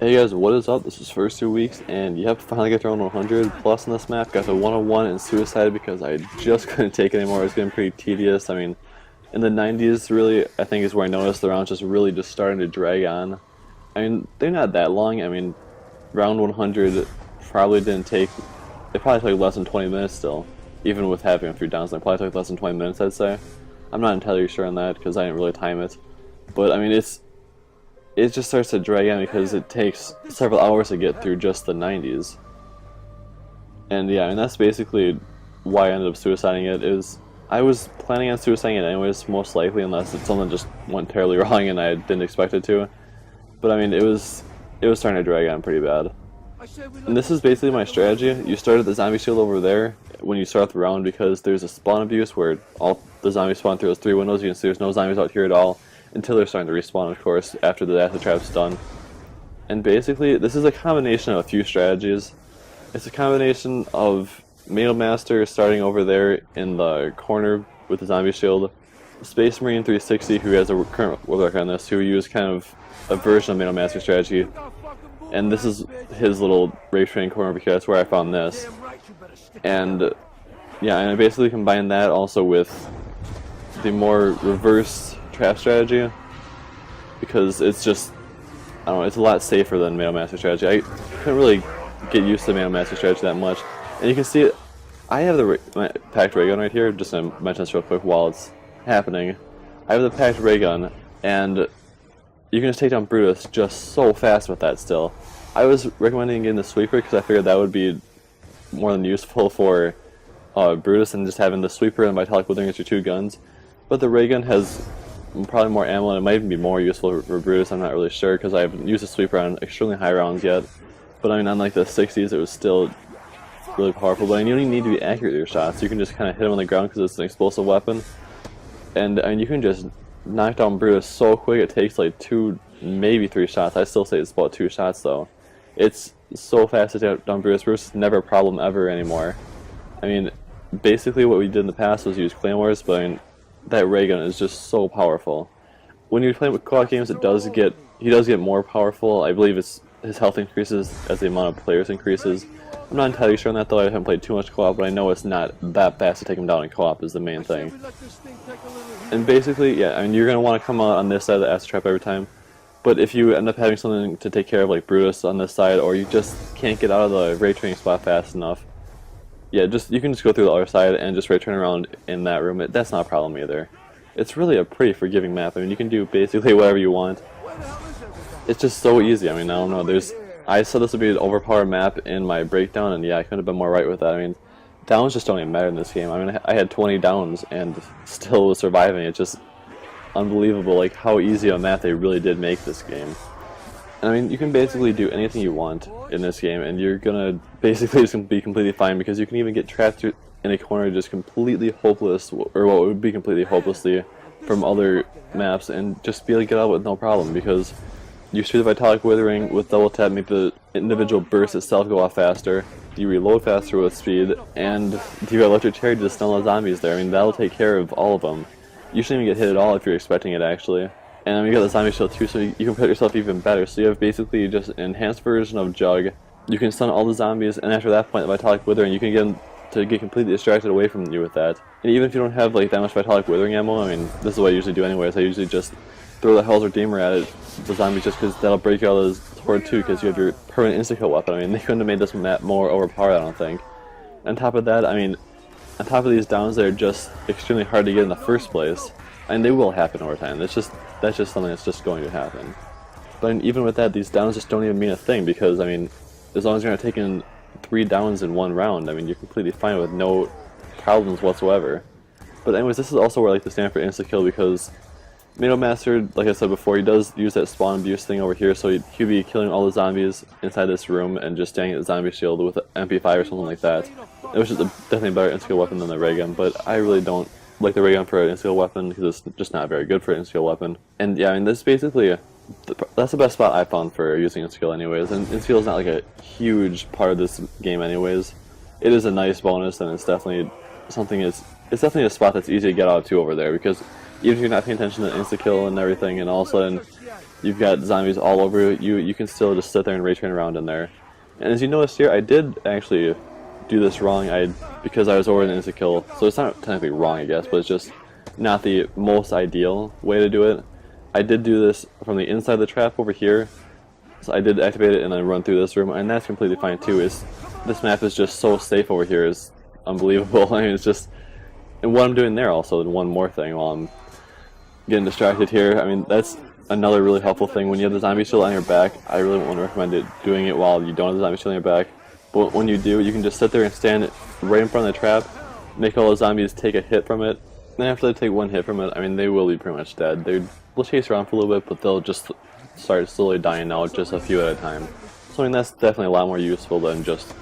Hey guys, what is up? This is First2Weeks, and you have to finally get to around 100 plus on this map. Got to 101 and suicide because I just couldn't take it anymore. It was getting pretty tedious. I mean, in the 90s, really, I think is where I noticed the rounds just really just starting to drag on. I mean, they're not that long. I mean, round 100 probably didn't take, it probably took less than 20 minutes still, even with having a few downs. It probably took less than 20 minutes, I'd say. I'm not entirely sure on that because I didn't really time it. But I mean, it just starts to drag on because it takes several hours to get through just the 90s. And yeah, and that's basically why I ended up suiciding it. I was planning on suiciding it anyways, most likely, unless something just went terribly wrong and I didn't expect it to. But I mean, it was starting to drag on pretty bad. And this is basically my strategy. You start at the zombie shield over there when you start the round because there's a spawn abuse where all the zombies spawn through those 3 windows. You can see there's no zombies out here at all. Until they're starting to respawn, of course, after the acid trap's done. And basically, this is a combination of a few strategies. It's a combination of Mail Master starting over there in the corner with the zombie shield, Space Marine 360, who has a current world record on this, who used kind of a version of Mail Master strategy. And this is his little rapetrain corner because that's where I found this. And yeah, and I basically combined that also with the more reverse trap strategy because it's just, I don't know, it's a lot safer than Mail Master strategy. I couldn't really get used to Mail Master strategy that much, and you can see it. I have my packed ray gun right here. Just gonna mention this real quick while it's happening. I have the packed ray gun, and you can just take down Brutus just so fast with that. Still, I was recommending getting the sweeper because I figured that would be more than useful for Brutus and just having the sweeper and Vitalic Withering as your 2 guns. But the ray gun has probably more ammo, and it might even be more useful for Brutus. I'm not really sure because I haven't used a sweeper on extremely high rounds yet. But I mean, on like the 60s, it was still really powerful. But I mean, you don't need to be accurate with your shots. You can just kind of hit him on the ground because it's an explosive weapon, and I mean, you can just knock down Brutus so quick. It takes like 2, maybe 3 shots. I still say it's about 2 shots though. It's so fast to take down Brutus. Brutus is never a problem ever anymore. I mean, basically what we did in the past was use claymores, but I mean, that ray gun is just so powerful. When you're playing with co-op games, he does get more powerful. I believe his health increases as the amount of players increases. I'm not entirely sure on that though. I haven't played too much co-op, but I know it's not that fast to take him down in co-op is the main thing. And basically, yeah, I mean, you're gonna want to come out on this side of the acid trap every time. But if you end up having something to take care of like Brutus on this side, or you just can't get out of the ray training spot fast enough, yeah, you can just go through the other side and just turn around in that room. That's not a problem either. It's really a pretty forgiving map. I mean, you can do basically whatever you want. It's just so easy. I mean, I don't know. I said this would be an overpowered map in my breakdown, and yeah, I couldn't have been more right with that. I mean, downs just don't even matter in this game. I mean, I had 20 downs and still was surviving. It's just unbelievable, like how easy a map they really did make this game. I mean, you can basically do anything you want in this game, and you're gonna basically just be completely fine because you can even get trapped in a corner just completely hopeless, or what would be completely hopelessly from other maps, and just be able to get out with no problem because you shoot the Vitalic Withering with double tap, make the individual burst itself go off faster, you reload faster with speed, and you got electric cherry to stun the zombies there. I mean, that'll take care of all of them. You shouldn't even get hit at all if you're expecting it actually. And then you got the zombie shield too, so you can put yourself even better. So you have basically just an enhanced version of Jug. You can stun all the zombies, and after that point, the Vitalic Withering, you can get them to get completely distracted away from you with that. And even if you don't have like that much Vitalic Withering ammo, I mean, this is what I usually do anyways. I usually just throw the Hell's Redeemer at it, the zombies, just because that'll break you out of his horde too, because you have your permanent insta-kill weapon. I mean, they couldn't have made this map more overpowered, I don't think. On top of that, I mean, on top of these downs, they're just extremely hard to get in the first place. And they will happen over time. That's just something that's just going to happen. But even with that, these downs just don't even mean a thing because, I mean, as long as you're not taking 3 downs in 1 round, I mean, you're completely fine with no problems whatsoever. But anyways, this is also where I like to stand for insta-kill because Mail Master, like I said before, he does use that spawn abuse thing over here, so he'd be killing all the zombies inside this room and just standing at the zombie shield with an MP5 or something like that. Which is definitely a better insta-kill weapon than the ray gun, but I really don't like the ray gun for an insta-kill weapon because it's just not very good for an insta-kill weapon. And yeah, I mean, this is basically, that's the best spot I found for using insta-kill anyways, and insta-kill is not like a huge part of this game anyways. It is a nice bonus, and it's definitely something, it's definitely a spot that's easy to get out to over there because even if you're not paying attention to insta-kill and everything, and all of a sudden you've got zombies all over you, you can still just sit there and rapetrain around in there. And as you notice here, I did actually do this wrong because I was over an insta-kill, so it's not technically wrong, I guess, but it's just not the most ideal way to do it. I did do this from the inside of the trap over here, so I did activate it and then run through this room, and that's completely fine too. This map is just so safe over here, is unbelievable. I mean, it's just, and what I'm doing there also, and one more thing while I'm getting distracted here, I mean, that's another really helpful thing. When you have the zombie shield on your back, I really wouldn't recommend doing it while you don't have the zombie shield on your back, but when you do, you can just sit there and stand right in front of the trap, make all the zombies take a hit from it, and after they take one hit from it, I mean, they will be pretty much dead. They'll chase around for a little bit, but they'll just start slowly dying out, just a few at a time. So I mean, that's definitely a lot more useful than just,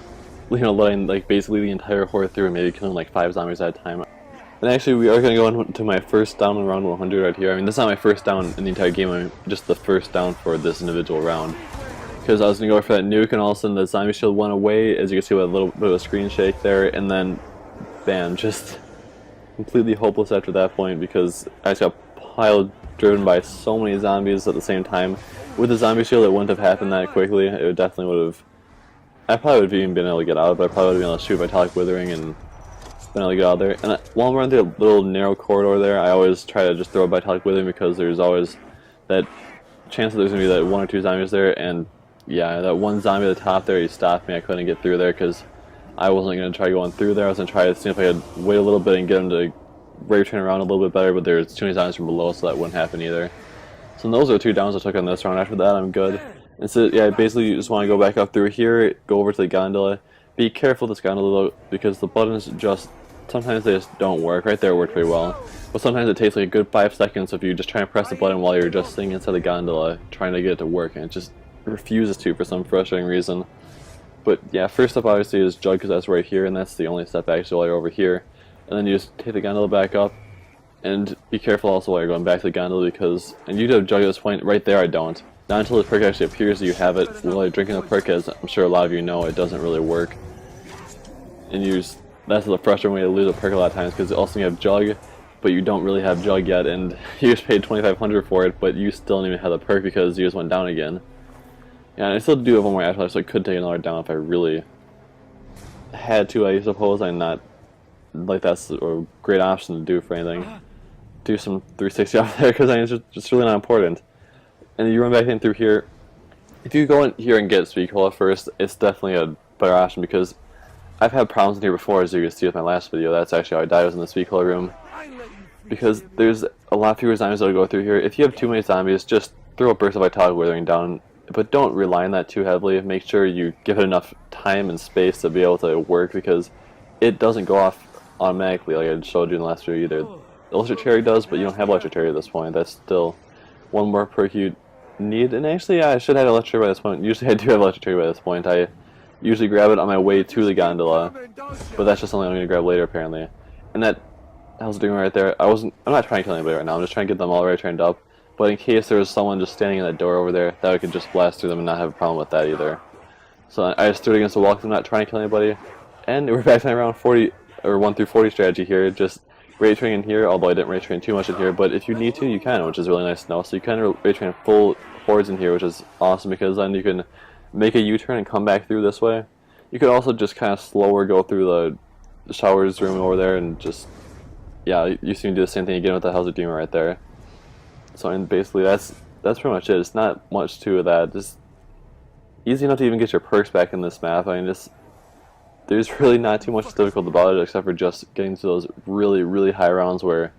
you know, letting like basically the entire horde through and maybe killing like 5 zombies at a time. And actually, we are going to go into my first down in round 100 right here. I mean, this is not my first down in the entire game, I'm just the first down for this individual round. Because I was going to go for that nuke, and all of a sudden the zombie shield went away, as you can see with a little bit of a screen shake there, and then, bam, just completely hopeless after that point, because I just got piled, driven by so many zombies at the same time. With the zombie shield, it wouldn't have happened that quickly. It definitely would have. I probably would have even been able to get out, but I probably would have been able to shoot Vitalic Withering and been able to get out there. And while I'm running through a little narrow corridor there, I always try to just throw a Vitalic Withering, because there's always that chance that there's going to be that 1 or 2 zombies there. And yeah, that one zombie at the top there, he stopped me. I couldn't get through there because I wasn't going to try going through there. I was going to try to see if I could wait a little bit and get him to rapetrain around a little bit better, but there's too many zombies from below, so that wouldn't happen either. So those are the 2 downs I took on this round. After that, I'm good. And so, yeah, basically you just want to go back up through here, go over to the gondola. Be careful with this gondola though, because the buttons just, sometimes they just don't work. Right there it worked pretty well, but sometimes it takes like a good 5 seconds if you just try and press the button while you're just sitting inside the gondola trying to get it to work, and it just refuses to for some frustrating reason. But yeah, first up obviously is Jug, because that's right here, and that's the only step actually while you're over here. And then you just take the gondola back up, and be careful also while you're going back to the gondola, because, and you do have Jug at this point, right there I don't. Not until the perk actually appears that you have it. While you're drinking the perk, as I'm sure a lot of you know, it doesn't really work. And that's the frustrating way to lose a perk a lot of times, because also you have Jug, but you don't really have Jug yet, and you just paid 2,500 for it, but you still don't even have the perk because you just went down again. Yeah, and I still do have one more afterlife, so I could take another down if I really had to, I suppose. I'm not like that's a great option to do for anything. Do some 360 out there, because I mean, it's just really not important. And you run back in through here. If you go in here and get Speed Cola first, it's definitely a better option, because I've had problems in here before, as you can see with my last video. That's actually how I died, was in the Speed Cola room. Because there's a lot fewer zombies that'll go through here. If you have too many zombies, just throw a burst of Vitalic Withering down, but don't rely on that too heavily. Make sure you give it enough time and space to be able to work, because it doesn't go off automatically like I showed you in the last video either. Electric Cherry does, but you don't have Electric Cherry at this point. That's still one more perk you need. And actually, yeah, I should have Electric Cherry by this point. Usually I do have Electric Cherry by this point. I usually grab it on my way to the gondola, but that's just something I'm going to grab later apparently. And that I was doing right there. I'm not trying to kill anybody right now. I'm just trying to get them all right trained up. But in case there was someone just standing in that door over there, that I could just blast through them and not have a problem with that either. So I just threw it against the wall because I'm not trying to kill anybody. And we're back to my round 40, or 1 through 40 strategy here. Just rate train in here, although I didn't rate train too much in here. But if you need to, you can, which is really nice to know. So you can rate train full hordes in here, which is awesome, because then you can make a U-turn and come back through this way. You could also just kind of slower go through the showers room over there and just, yeah, you can do the same thing again with the Hell's Demon right there. So I mean, basically that's pretty much it. It's not much to that. Just easy enough to even get your perks back in this map. I mean, there's really not too much difficult about it, except for just getting to those really, really high rounds where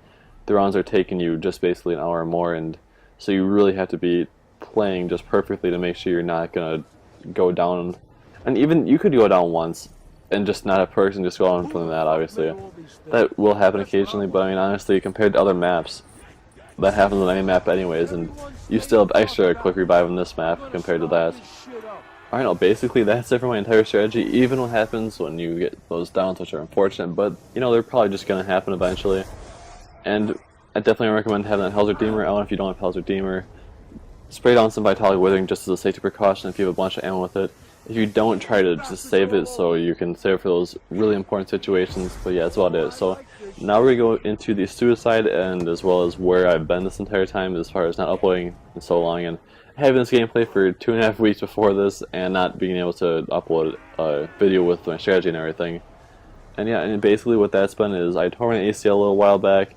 the rounds are taking you just basically an hour or more, and so you really have to be playing just perfectly to make sure you're not gonna go down. And even you could go down once and just not have perks and just go on from that. Obviously, that will happen occasionally, but I mean, honestly, compared to other maps, that happens on any map anyways, and you still have extra quick revive on this map compared to that. Alright, no, basically that's it for my entire strategy. Even what happens when you get those downs, which are unfortunate, but you know, they're probably just gonna happen eventually. And I definitely recommend having that Hell's Redeemer out if you don't have Hell's Redeemer. Spray down some Vitalic Withering just as a safety precaution if you have a bunch of ammo with it. If you don't, try to just save it so you can save it for those really important situations. But yeah, that's about it. So Now we're going to go into the suicide, and as well as where I've been this entire time as far as not uploading in so long, and having this gameplay for 2.5 weeks before this, and not being able to upload a video with my strategy and everything. And yeah, and basically what that's been is I tore an ACL a little while back,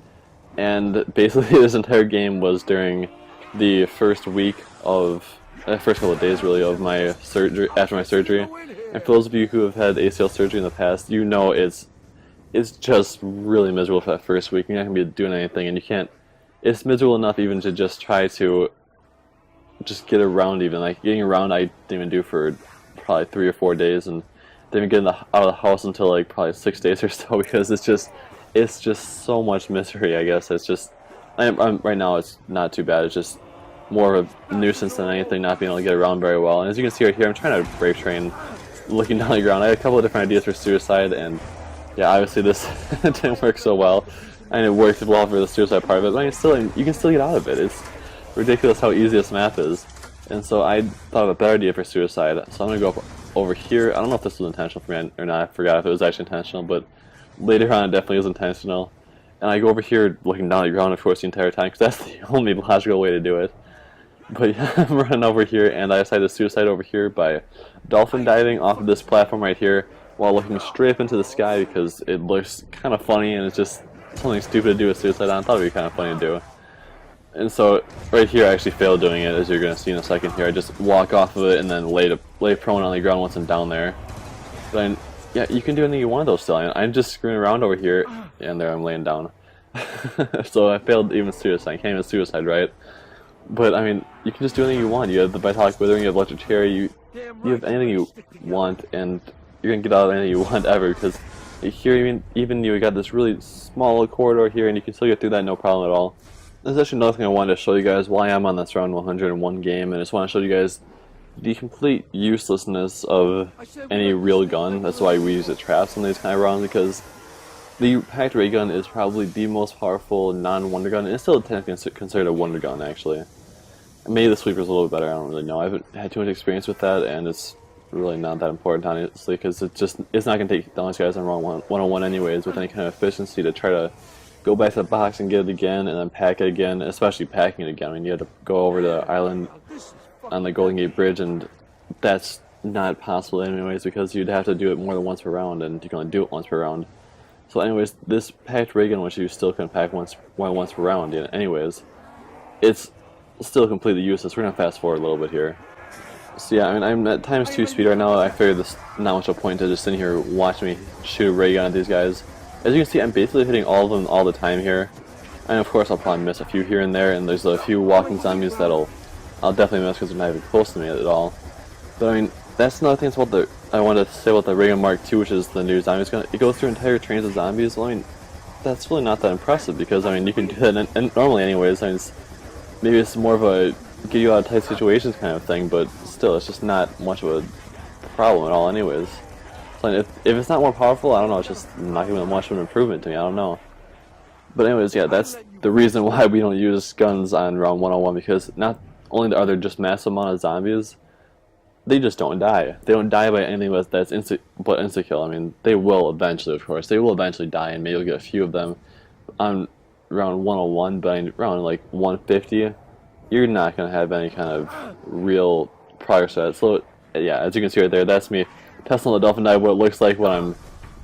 and basically this entire game was during the first week of, first couple of days really, of my surgery, after my surgery. And for those of you who have had ACL surgery in the past, you know it's just really miserable for that first week. You're not going to be doing anything, and you can't, it's miserable enough even to just try to just get around even. Like, getting around I didn't even do for probably 3 or 4 days, and didn't even get out of the house until like probably 6 days or so, because it's just so much misery, I guess. It's just, I'm right now it's not too bad, it's just more of a nuisance than anything, not being able to get around very well. And as you can see right here, I'm trying to rape train, looking down the ground. I had a couple of different ideas for suicide, and yeah, obviously this didn't work so well, and it worked well for the suicide part of it, but I mean, still, you can still get out of it. It's ridiculous how easy this map is. And so I thought of a better idea for suicide, so I'm going to go up over here. I don't know if this was intentional for me or not, I forgot if it was actually intentional, but later on it definitely was intentional. And I go over here looking down at the ground, of course, the entire time, because that's the only logical way to do it. But yeah, I'm running over here, and I decided to suicide over here by dolphin diving off of this platform right here while looking straight up into the sky, because it looks kind of funny, and it's just something stupid to do with suicide. I thought it would be kind of funny to do. And so right here I actually failed doing it, as you're going to see in a second here. I just walk off of it and then lay prone on the ground once I'm down there. But yeah, you can do anything you want though still. I'm just screwing around over here, and there I'm laying down. So I failed even suicide. I can't even suicide, right? But I mean, you can just do anything you want. You have the Vitalic Withering, you have Electric Cherry, you have anything you want, and you're going to get out of anything you want ever, because here even you got this really small corridor here, and you can still get through that no problem at all. There's actually another thing I wanted to show you guys while I am on this round 101 game, and I just want to show you guys the complete uselessness of any real gun. That's why we use the traps on these kind of rounds, because the packed ray gun is probably the most powerful non-wonder gun, and it's still technically considered a wonder gun actually. Maybe the sweeper's a little better, I don't really know. I haven't had too much experience with that, and it's really not that important honestly, because it's not going to take down these guys on round 101 anyways with any kind of efficiency to try to go back to the box and get it again, and then pack it again, especially packing it again. I mean, you had to go over to the island on the Golden Gate Bridge, and that's not possible anyways, because you'd have to do it more than once per round, and you can only do it once per round. So anyways, this packed ray gun, which you still can pack once per round, anyways, it's still completely useless. We're going to fast forward a little bit here. So yeah, I mean, I'm at ×2 speed right now. I figured there's not much of a point to just sitting here watching me shoot a ray gun at these guys. As you can see, I'm basically hitting all of them all the time here. And of course I'll probably miss a few here and there, and there's a few walking zombies that'll I'll definitely miss because they're not even close to me at all. But I mean, that's another thing about I wanted to say about the ray gun Mark II, which is the new zombies gun. It goes through entire trains of zombies. Well, I mean, that's really not that impressive, because I mean, you can do that and normally anyways. I mean, maybe it's more of a get you out of tight situations kind of thing, but still, it's just not much of a problem at all anyways. So if it's not more powerful, I don't know, it's just not even much of an improvement to me, I don't know. But anyways, yeah, that's the reason why we don't use guns on round 101, because not only are there just massive amount of zombies, they just don't die. They don't die by anything that's insta-kill. I mean, they will eventually, of course. They will eventually die, and maybe you'll get a few of them on round 101, but on round like 150, you're not going to have any kind of real progress at it. So, yeah, as you can see right there, that's me testing the dolphin dive. What it looks like when I'm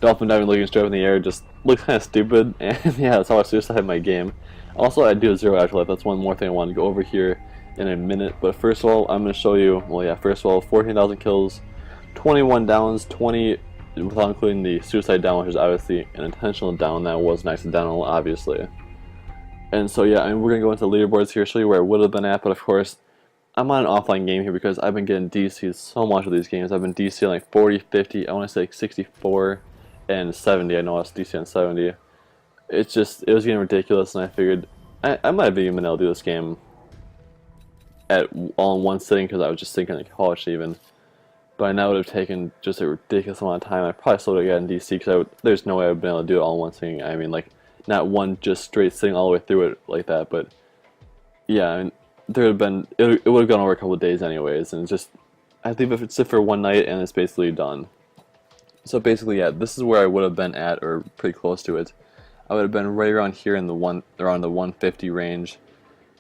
dolphin diving, looking straight up in the air, just looks kind of stupid, and yeah, that's how I suicide my game. Also, I do have 0 afterlife. That's one more thing I want to go over here in a minute, but first of all, I'm going to show you, well yeah, first of all, 14,000 kills, 21 downs, 20 without including the suicide down, which is obviously an intentional down. That wasn't accidental, obviously. And so yeah, I mean, we're going to go into leaderboards here, show you where I would have been at, but of course, I'm on an offline game here because I've been getting DC'd so much of these games. I've been DC'd like 40, 50, I want to say like 64 and 70. I know I was DC on 70. It was getting ridiculous, and I figured I might have even been able to do this game all in one sitting, because I was just thinking like, oh, even. But I know it would have taken just a ridiculous amount of time. I probably still would have gotten DC, because there's no way I would have been able to do it all in one sitting. I mean, like, not one just straight sitting all the way through it like that, but yeah, I mean, there would have been, it would have gone over a couple of days anyways, and just, I think if it's sit for one night and it's basically done. So basically, yeah, this is where I would have been at, or pretty close to it. I would have been right around here in the around the 150 range.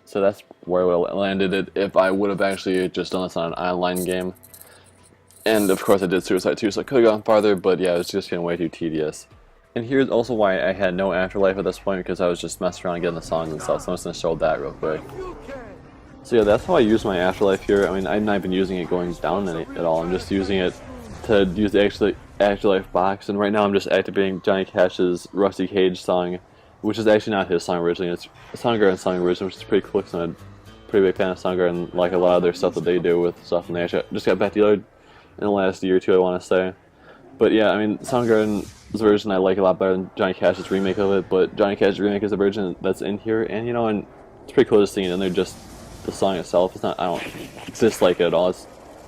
So that's where I would have landed it if I would have actually just done this on an online game. And of course I did Suicide too, so I could have gone farther, but yeah, it was just getting way too tedious. And here's also why I had no afterlife at this point, because I was just messing around getting the songs and stuff, so I'm just going to show that real quick. So yeah, that's how I use my afterlife here. I mean, I've not been using it going down at all, I'm just using it to use the afterlife box, and right now I'm just activating Johnny Cash's Rusty Cage song, which is actually not his song originally, it's Soundgarden's song originally, which is pretty cool because I'm a pretty big fan of Soundgarden, like a lot of their stuff that they do with stuff, and they actually just got back together in the last year or two, I want to say. But yeah, I mean, Soundgarden's version I like a lot better than Johnny Cash's remake of it, but Johnny Cash's remake is the version that's in here, and you know, and it's pretty cool to see it in there, just the song itself. It's not, I don't dislike it at all,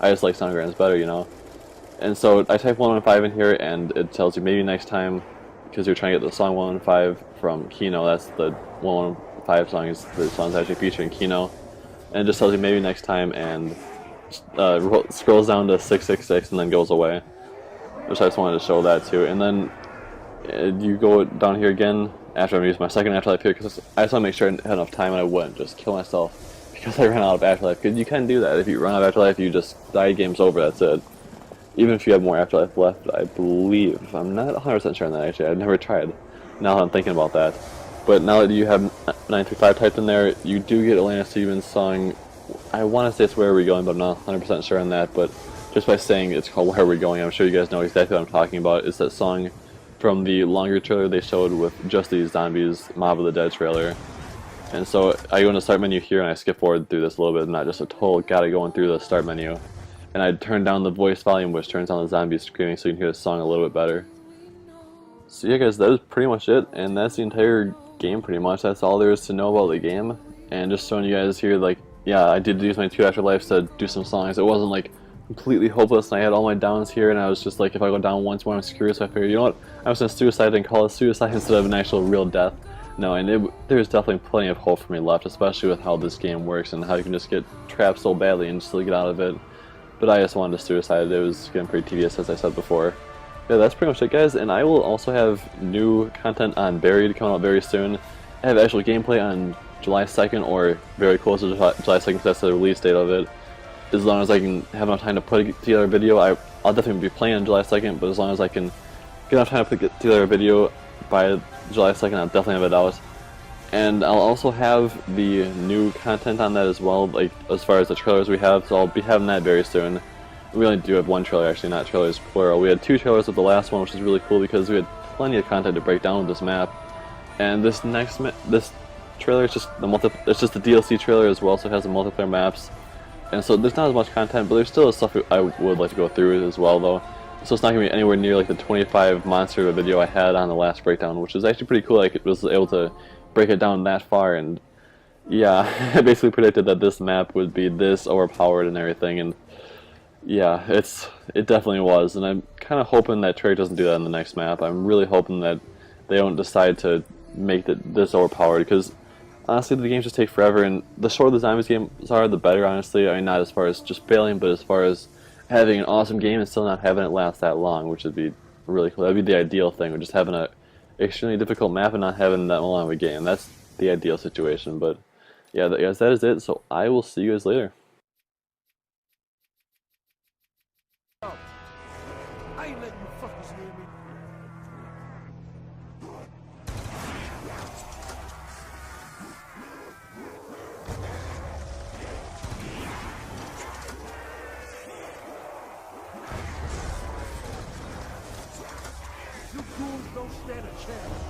I just like Soundgarden's better, you know. And so I type 115 in here, and it tells you maybe next time, because you're trying to get the song 115 from Kino. That's the 115 song, is the song's actually featuring Kino. And it just tells you maybe next time, and scrolls down to 666 and then goes away. Which I just wanted to show that too. And then you go down here again after I'm using my second afterlife here, because I just want to make sure I had enough time and I wouldn't just kill myself because I ran out of afterlife. Because you can do that. If you run out of afterlife, you just die, game's over, that's it. Even if you have more afterlife left, I believe. I'm not 100% sure on that actually, I've never tried, now that I'm thinking about that. But now that you have 935 typed in there, you do get Elena Stevens' song. I want to say it's Where Are We Going, but I'm not 100% sure on that. But just by saying it's called Where Are We Going, I'm sure you guys know exactly what I'm talking about. It's that song from the longer trailer they showed with Just These Zombies Mob of the Dead trailer. And so I go into the start menu here and I skip forward through this a little bit, not just a total gotta going through the start menu. And I turn down the voice volume, which turns on the zombies screaming so you can hear the song a little bit better. So yeah guys, that is pretty much it, and that's the entire game pretty much. That's all there is to know about the game. And just showing you guys here, like, yeah, I did use my 2 afterlives to do some songs. It wasn't like completely hopeless, and I had all my downs here, and I was just like, if I go down once more I'm screwed, so I figured, you know what, I was going to suicide and call it suicide instead of an actual real death. No, and there's definitely plenty of hope for me left, especially with how this game works and how you can just get trapped so badly and still get out of it. But I just wanted to suicide. It was getting pretty tedious, as I said before. Yeah, that's pretty much it, guys, and I will also have new content on Buried coming out very soon. I have actual gameplay on July 2nd, or very close to July 2nd, because that's the release date of it. As long as I can have enough time to put together a video, I'll definitely be playing on July 2nd, but as long as I can get enough time to put together a video by July 2nd, I'll definitely have it out. And I'll also have the new content on that as well, like as far as the trailers we have, so I'll be having that very soon. We only do have one trailer, actually, not trailers plural. We had 2 trailers with the last one, which is really cool because we had plenty of content to break down with this map. And this next this trailer is just it's just the DLC trailer as well, so it has the multiplayer maps. And so there's not as much content, but there's still stuff I would like to go through as well, though. So it's not going to be anywhere near like the 25 monster video I had on the last breakdown, which is actually pretty cool. I was able to break it down that far, and yeah, I basically predicted that this map would be this overpowered and everything, and yeah, it definitely was. And I'm kind of hoping that Treyarch doesn't do that in the next map. I'm really hoping that they don't decide to make it this overpowered, because honestly the games just take forever, and the shorter the zombies games are, the better, honestly. I mean, not as far as just failing, but as far as having an awesome game and still not having it last that long, which would be really cool. That would be the ideal thing, or just having a extremely difficult map and not having that long of a game. That's the ideal situation. But yeah, guys, that is it. So I will see you guys later. I ain't letting you fuckers near me. You fools don't stand a chance.